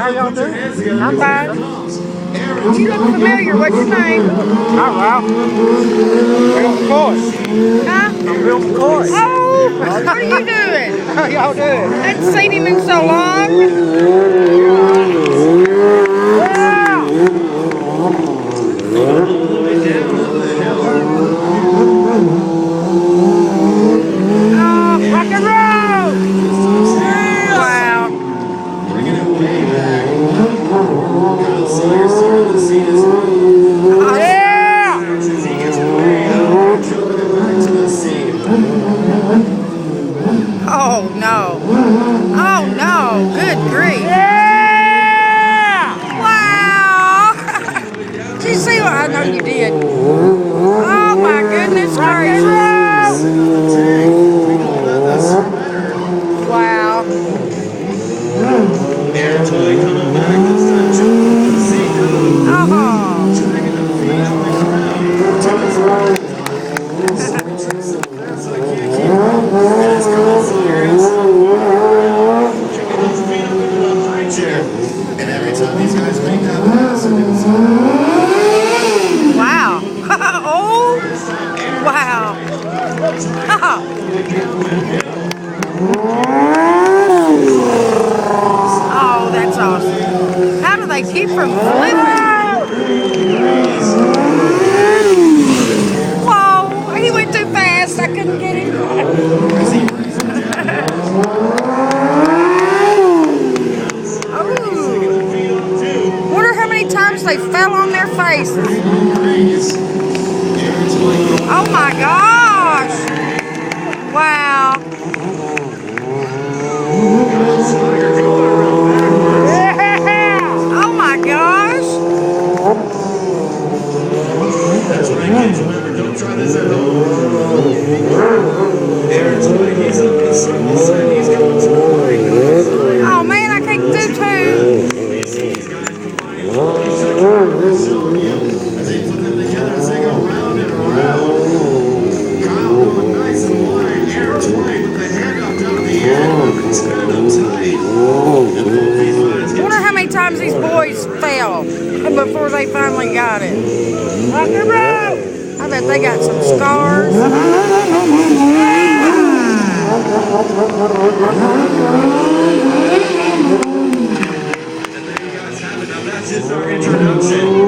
How y'all doing? I'm fine. You look familiar. What's your name? Oh, well. Bill McCoy. Huh? I'm Bill McCoy. Oh, what are you doing? How y'all doing? I hadn't seen him in so long. Oh, rock and roll! Wow. Oh, yeah! Oh, no. Oh, no. Good grief. Yeah! Wow. Did you see what? I know you did. Oh, my goodness gracious. Wow. And every time these guys make that pass, Wow. Oh, wow. Oh, that's awesome. How do they keep from flipping? Whoa, he went too fast. I couldn't get him. Ooh. Wonder how many times they fell on their faces. Oh my gosh. Wow. Oh my gosh. that's right, kids. Remember, don't try this at home. Aaron's like, he's up in single set. He's going to the line. Oh man, I can't do two. As they put them together as they go round and around. Kyle going nice and wide. Aaron's wide with the hand up down the end. He's got them tight. And both these lines get Wonder how many times these boys fell before they finally got it. Rock and roll. I bet they got some scars. Now that's just our introduction.